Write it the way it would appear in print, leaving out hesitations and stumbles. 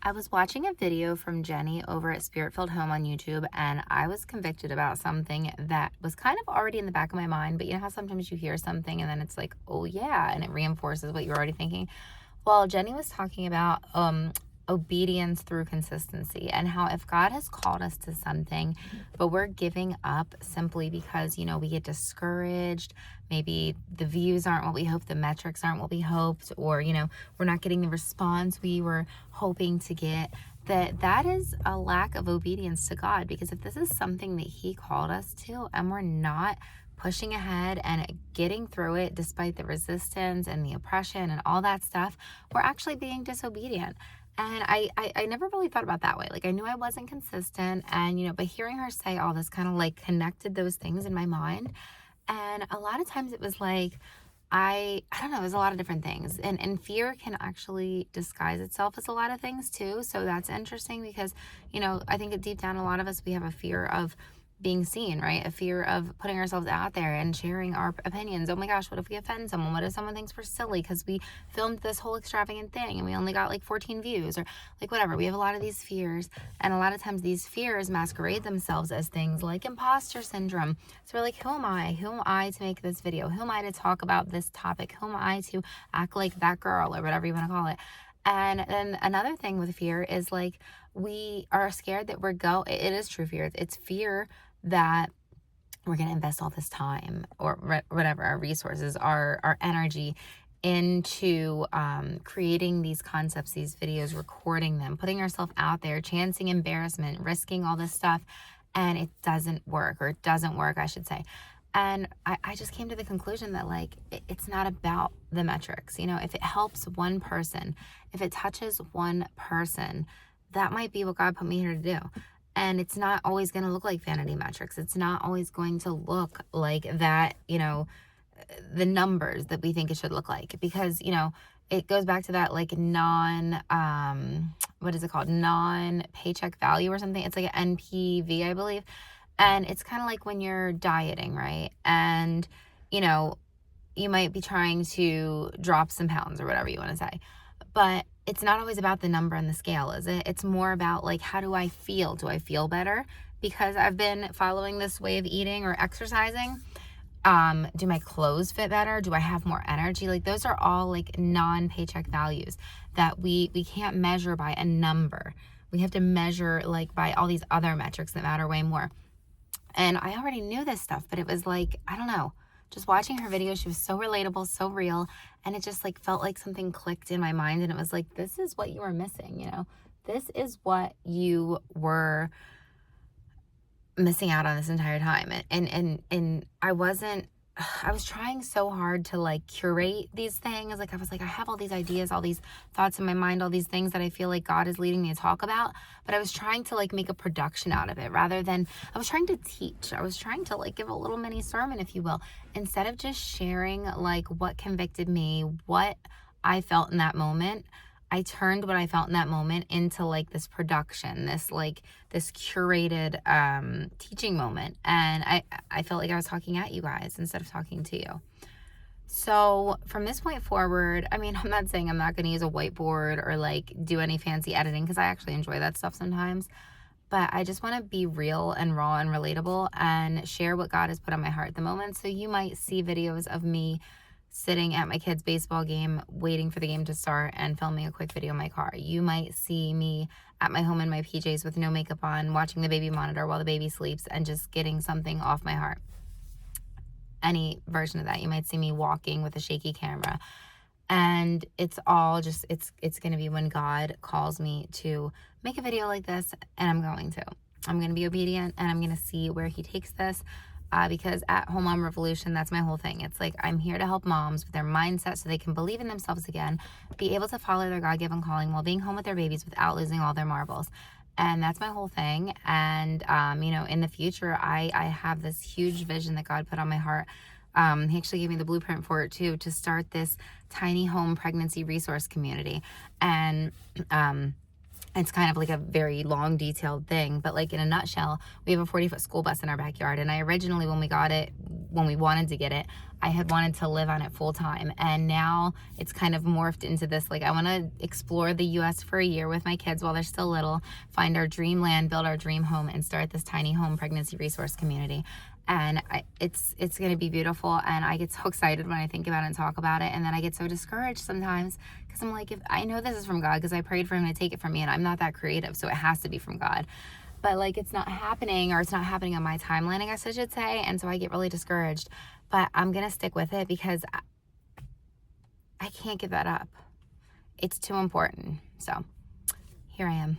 I was watching a video from Jenny over at Spirit-Filled Home on YouTube, and I was convicted about something that was kind of already in the back of my mind. But you know how sometimes you hear something and then it's like, oh yeah, and it reinforces what you're already thinking? Well, Jenny was talking about obedience through consistency, and how if God has called us to something, but we're giving up simply because, we get discouraged, maybe the views aren't what we hoped, the metrics aren't what we hoped, or, we're not getting the response we were hoping to get, that is a lack of obedience to God. Because if this is something that He called us to and we're not pushing ahead and getting through it despite the resistance and the oppression and all that stuff, we're actually being disobedient. And I never really thought about that way. Like, I knew I wasn't consistent, and but hearing her say all this kind of like connected those things in my mind. And a lot of times it was like, I don't know, it was a lot of different things. And fear can actually disguise itself as a lot of things too. So that's interesting because, I think deep down, a lot of us, we have a fear of being seen, right? A fear of putting ourselves out there and sharing our opinions. Oh my gosh, what if we offend someone? What if someone thinks we're silly because we filmed this whole extravagant thing and we only got like 14 views, or like whatever? We have a lot of these fears, and a lot of times these fears masquerade themselves as things like imposter syndrome. So we're like, who am I? Who am I to make this video? Who am I to talk about this topic? Who am I to act like that girl, or whatever you want to call it? And then another thing with fear is like, we are scared that it is true fear. It's fear that we're going to invest all this time or whatever, our resources, our energy into creating these concepts, these videos, recording them, putting ourselves out there, chancing embarrassment, risking all this stuff, and it doesn't work, or it doesn't work, I should say. And I just came to the conclusion that like, it's not about the metrics. If it helps one person, if it touches one person, that might be what God put me here to do. And it's not always going to look like vanity metrics. It's not always going to look like that, the numbers that we think it should look like. Because, it goes back to that like what is it called? Non-paycheck value or something. It's like an NPV, I believe. And it's kind of like when you're dieting, right? And, you might be trying to drop some pounds or whatever you want to say. But it's not always about the number on the scale, is it? It's more about like, how do I feel? Do I feel better because I've been following this way of eating or exercising? Do my clothes fit better? Do I have more energy? Like, those are all like non-paycheck values that we can't measure by a number. We have to measure like by all these other metrics that matter way more. And I already knew this stuff, but it was like, I don't know, just watching her video, she was so relatable, so real. And it just like felt like something clicked in my mind. And it was like, this is what you were missing, this is what you were missing out on this entire time. And I was trying so hard to like curate these things. Like, I was like, I have all these ideas, all these thoughts in my mind, all these things that I feel like God is leading me to talk about, but I was trying to like make a production out of it, rather than I was trying to teach. I was trying to like give a little mini sermon, if you will, instead of just sharing like what convicted me, what I felt in that moment. I turned what I felt in that moment into like this production, this curated teaching moment. And I felt like I was talking at you guys instead of talking to you. So from this point forward, I mean, I'm not saying I'm not going to use a whiteboard or like do any fancy editing, because I actually enjoy that stuff sometimes. But I just want to be real and raw and relatable and share what God has put on my heart at the moment. So you might see videos of me sitting at my kid's baseball game, waiting for the game to start and filming a quick video in my car. You might see me at my home in my PJs with no makeup on, watching the baby monitor while the baby sleeps and just getting something off my heart. Any version of that. You might see me walking with a shaky camera. And it's all just, it's going to be when God calls me to make a video like this, and I'm going to be obedient, and I'm going to see where He takes this. Because at Home Mom Revolution, that's my whole thing. It's like, I'm here to help moms with their mindset so they can believe in themselves again, be able to follow their God-given calling while being home with their babies without losing all their marbles. And that's my whole thing. And, in the future, I have this huge vision that God put on my heart. He actually gave me the blueprint for it too, to start this tiny home pregnancy resource community. And It's kind of like a very long, detailed thing, but like in a nutshell, we have a 40-foot school bus in our backyard. And I originally, when we got it, when we wanted to get it, I had wanted to live on it full time. And now it's kind of morphed into this, like, I want to explore the US for a year with my kids while they're still little, find our dream land, build our dream home, and start this tiny home pregnancy resource community. And it's going to be beautiful. And I get so excited when I think about it and talk about it. And then I get so discouraged sometimes because I'm like, if I know this is from God, because I prayed for him to take it from me, and I'm not that creative, so it has to be from God. But like, it's not happening, or it's not happening on my timeline, I guess I should say. And so I get really discouraged, but I'm going to stick with it because I can't give that up. It's too important. So here I am.